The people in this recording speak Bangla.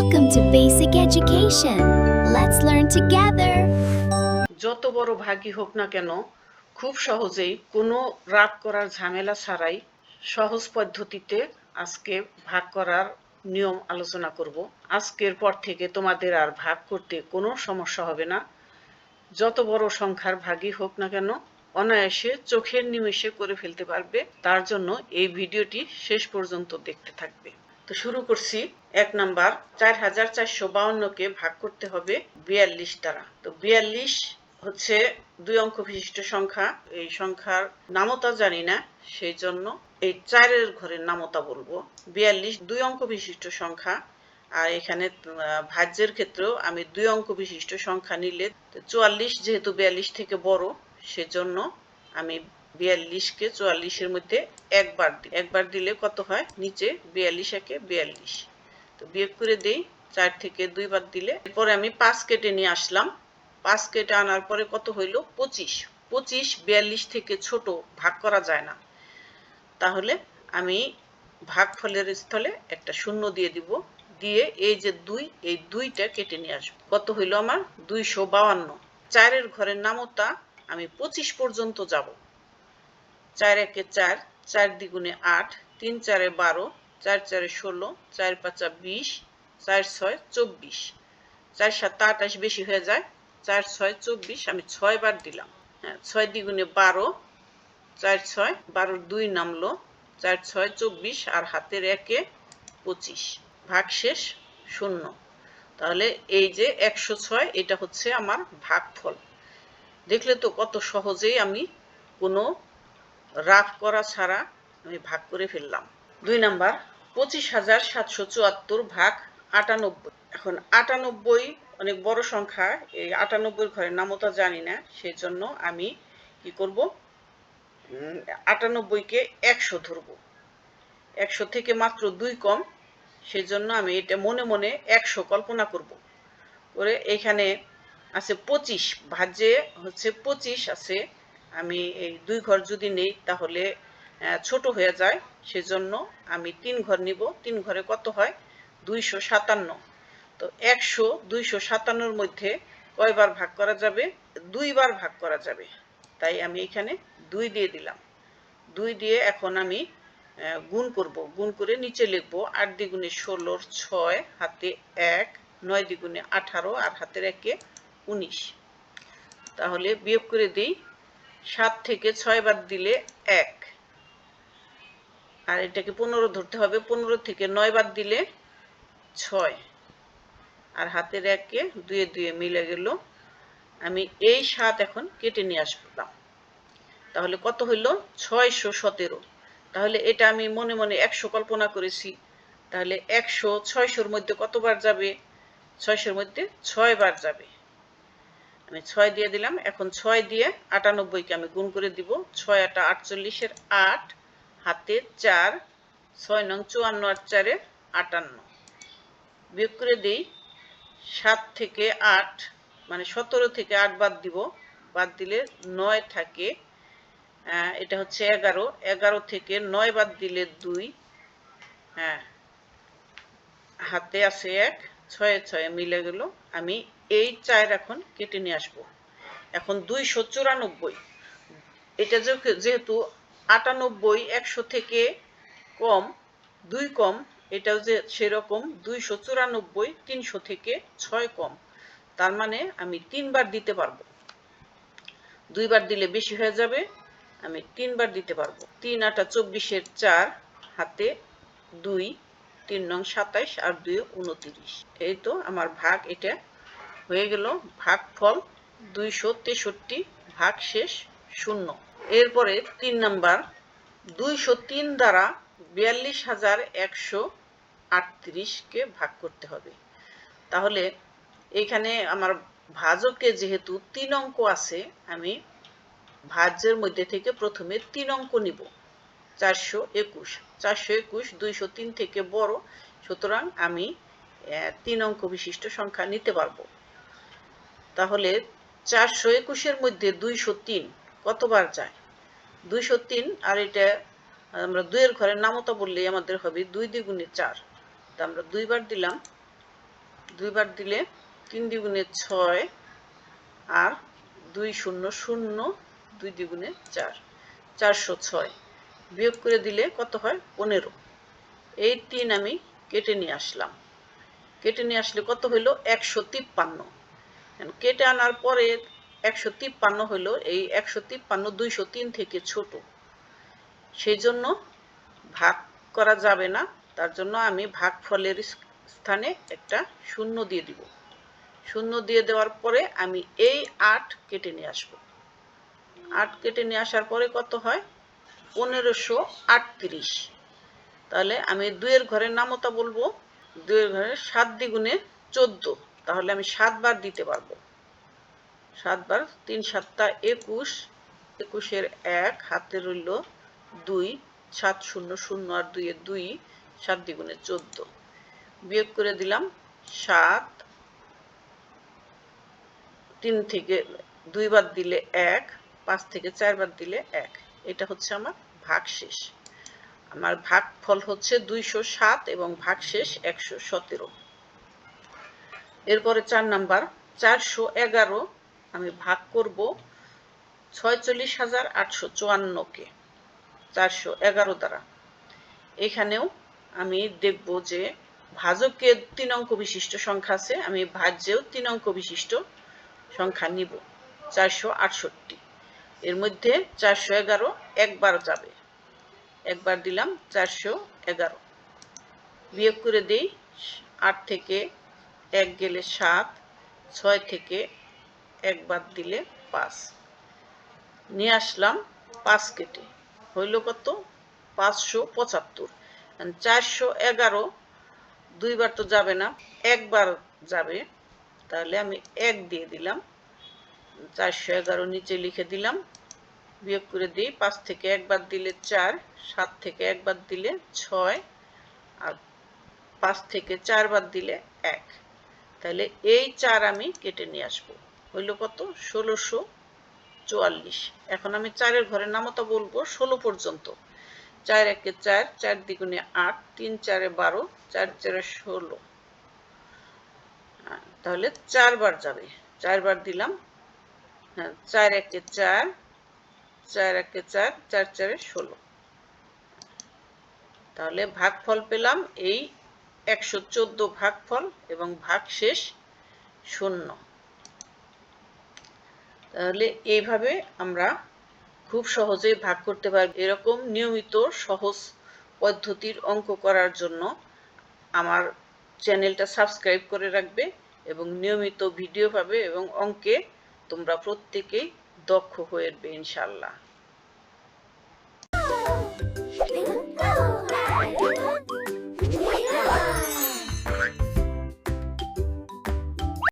Welcome to Basic Education. Let's learn together. যত বড় ভাগই হোক না কেন খুব সহজেই কোনো রাগ করার ঝামেলা ছাড়াই সহজ পদ্ধতিতে আজকে ভাগ করার নিয়ম আলোচনা করব। আজকের পর থেকে তোমাদের আর ভাগ করতে কোনো সমস্যা হবে না। যত বড় সংখ্যার ভাগই হোক না কেন অনায়াসে চোখের নিমেষে করে ফেলতে পারবে। তার জন্য এই ভিডিওটি শেষ পর্যন্ত দেখতে থাকবে। তো শুরু করছি। 1 নাম্বার 4452কে ভাগ করতে হবে 42 দ্বারা। তো 42 হচ্ছে 2 অঙ্ক বিশিষ্ট সংখ্যা। এই সংখ্যার নামতা জানি না, সেই জন্য এই 4-এর ঘরের নামতা বলবো। 42 2 অঙ্ক বিশিষ্ট সংখ্যা। আর এখানে ভাজ্যের ক্ষেত্রেও আমি 2 অঙ্ক বিশিষ্ট সংখ্যা নিলে 44 যেহেতু 42 থেকে বড়, সেজন্য আমি 42কে 44-এর মধ্যে একবার দিলে কত হয়? নিচে 42 একে 42। তো বিয়োগ করে দেই, 4 থেকে 2 বাদ দিলে। এরপরে আমি 5 কেটে নিয়ে আসলাম। 5 কেটে আনার পরে কত হইল? 25। 25 42 থেকে ছোট, ভাগ করা যায় না। তাহলে আমি ভাগফলের স্থলে একটা শূন্য দিয়ে দিব। দিয়ে এই যে 2, এই 2টা কেটে নিয়ে আসবো। কত হইল আমার? 252। 4-এর ঘরের নামতা আমি 25 পর্যন্ত যাব। 4 একে 4, 4 দ্বিগুণে 8, 3 4-এ 12, 4 4-এ 16, 4 5-এ 20, 4 6 24, 4 7 28 বেশি হয়ে যায়। 4 6 24, আমি 6 বার দিলাম। 6 দ্বিগুণে 12, 4 6 12 2 নামলো, 4 6 24 আর হাতের 1-এ 25। ভাগশেষ 0। তাহলে এই যে 106, এটা হচ্ছে আমার ভাগফল। দেখলে তো কত সহজেই আমি কোনো রাগ করা ছাড়া আমি ভাগ করে ফেললাম। 2 নাম্বার 25,774 ভাগ 98। এখন 98 অনেক বড় সংখ্যা। এই 98-এর ঘরের নামতা জানি না, সেই জন্য আমি কি করব? 98কে 100 ধরব। 100 থেকে মাত্র 2 কম, সেজন্য আমি এটা মনে মনে 100 কল্পনা করব। করে এখানে আছে 25, ভাজ্যে হচ্ছে 25 আছে। আমি এই 2 ঘর যদি নেই তাহলে ছোট হয়ে যায়, সেজন্য আমি 3 ঘর নিব। 3 ঘরে কত হয়? 257। তো 100 257-র মধ্যে কয়বার ভাগ করা যাবে? 2 বার ভাগ করা যাবে। তাই আমি এখানে 2 দিয়ে দিলাম। 2 দিয়ে এখন আমি গুণ করব। গুণ করে নিচে লিখব 8 দ্বিগুণে 16, 6 হাতে 1, 9 দ্বিগুণে 18 আর হাতের 1-এ 19। তাহলে বিয়োগ করে দিই। 7 থেকে 6 বাদ দিলে 1, আর এটাকে 15 ধরতে হবে। 15 থেকে 9 বাদ দিলে 6, আর হাতের 1-এ 2 2 মিলে গেল। আমি এই 7 এখন কেটে নিয়ে আসলাম। তাহলে কত হইল? 617। তাহলে এটা আমি মনে মনে 100 কল্পনা করেছি। তাহলে 100 600-র মধ্যে কতবার যাবে? 600-র মধ্যে 6 বার যাবে। আমি 6 দিয়ে দিলাম। এখন 6 দিয়ে 98-কে আমি গুণ করে দিব। 6 8 48-এর 8, হাতে 4, 6 নং 54 আর 4-এ 58। বিয়োগ করে দেই। 7 থেকে 8 মানে 17 থেকে 8 বাদ দিব। বাদ দিলে 9 থাকে। এটা হচ্ছে 11। 11 থেকে 9 বাদ দিলে 2, হ্যাঁ, হাতে আছে 1, 6 6 মিলে গেল। আমি এই 4 এখন কেটে নিয়ে আসব। এখন 294, এটা যেহেতু 98 100 থেকে কম, 2 কম, এটাও যে সেরকম 294 300 থেকে 6 কম। তার মানে আমি 3 বার দিতে পারবো। 2 বার দিলে বেশি হয়ে যাবে, আমি 3 বার দিতে পারবো। 3 8 24-এর 4, হাতে 2, 3 নং 27 আর 2 29। এই তো আমার ভাগ এটা হয়ে গেল। ভাগফল 263, ভাগশেষ 0। এরপরে 3 নাম্বার 203 দ্বারা 42,138-কে ভাগ করতে হবে। তাহলে এখানে আমার ভাজকে যেহেতু 3 অঙ্ক আছে, আমি ভাজ্যের মধ্যে থেকে প্রথমে 3 অঙ্ক নিব। 421 421 203 থেকে বড়, সুতরাং আমি 3 অঙ্ক বিশিষ্ট সংখ্যা নিতে পারবো। তাহলে 421-এর মধ্যে 203 কতবার যায়? 203, আর এটা আমরা 2-এর ঘরের নামতা বললেই আমাদের হবে 2 দ্বিগুণে 4। তো আমরা 2 বার দিলাম। দুইবার দিলে 3 দ্বিগুণে 6 আর 2 শূন্য শূন্য 2 দ্বিগুণে 4, 406। বিয়োগ করে দিলে কত হয়? 15। এই 3 আমি কেটে নিয়ে আসলাম। কেটে নিয়ে আসলে কত হইল? 153। কেটে আনার পরে 153 হইল। এই 153 203 থেকে ছোট, সেই জন্য ভাগ করা যাবে না। তার জন্য আমি ভাগফলের স্থানে একটা শূন্য দিয়ে দিব। শূন্য দিয়ে দেওয়ার পরে আমি এই 8 কেটে নিয়ে আসব। 8 কেটে নিয়ে আসার পরে কত হয়? 1538। তাহলে আমি 2 এর ঘরের নামতা বলবো। 2 এর ঘরে 7 দ্বিগুণে 14, তাহলে আমি 7 বার দিতে পারবো। 7 বার, 3 7 21, 21 এর 1 হাতে রইল 2, 7 0 0 আর 2 এর 2, 7 দ্বিগুণে 14। বিয়োগ করে দিলাম 7, 3 থেকে 2 বার দিলে 1, 5 থেকে 4 বার দিলে 1। এটা হচ্ছে আমার ভাগশেষ। আমার ভাগফল হচ্ছে 207 এবং ভাগশেষ 117। এরপরে 4 নাম্বার, 411 আমি ভাগ করব 46,854 কে 411 দ্বারা। এখানেও আমি দেখব যে ভাজকে 3 অঙ্ক বিশিষ্ট সংখ্যা আছে, আমি ভাজ্যেও 3 অঙ্ক বিশিষ্ট সংখ্যা নিব। 468, এর মধ্যে 411 একবার যাবে। একবার দিলাম 411। বিয়োগ করে দেই, 8 থেকে 1 গেলে 7, 6 থেকে 1 বাদ দিলে 5। নিয়ে আসলাম 5 কেটে, হইল কত? 575। 411 দুইবার তো যাবে না, একবার যাবে। তাহলে আমি 1 দিয়ে দিলাম। 411 নিচে লিখে দিলাম। বিয়োগ করে দিই, 5 থেকে 1 বাদ দিলে 4, 7 থেকে 1 বাদ দিলে 6 আর 5 থেকে 4 বাদ দিলে 1। তাহলে এই 4 আমি কেটে নিয়ে আসবো। হইল কত? 1644। এখন আমি 4 এর ঘরের নামতা বলবো 16 পর্যন্ত। 4 একে 4, 4 দ্বিগুণে 8, 3 4 12, 4 4 16। তাহলে 4 বার যাবে। 4 বার দিলাম। হ্যাঁ, 4 একে 4, 4 একে 4, 4 4 16। তাহলে ভাগফল পেলাম এই 114 ভাগফল এবং ভাগশেষ 0। তাহলে এইভাবে আমরা খুব সহজেই ভাগ করতে পারব। এরকম নিয়মিত সহজ পদ্ধতির অঙ্ক করার জন্য আমার চ্যানেলটা সাবস্ক্রাইব করে রাখবে এবং নিয়মিত ভিডিও পাবে এবং অঙ্কে তোমরা প্রত্যেকেই দক্ষ হয়ে উঠবে ইনশাআল্লাহ।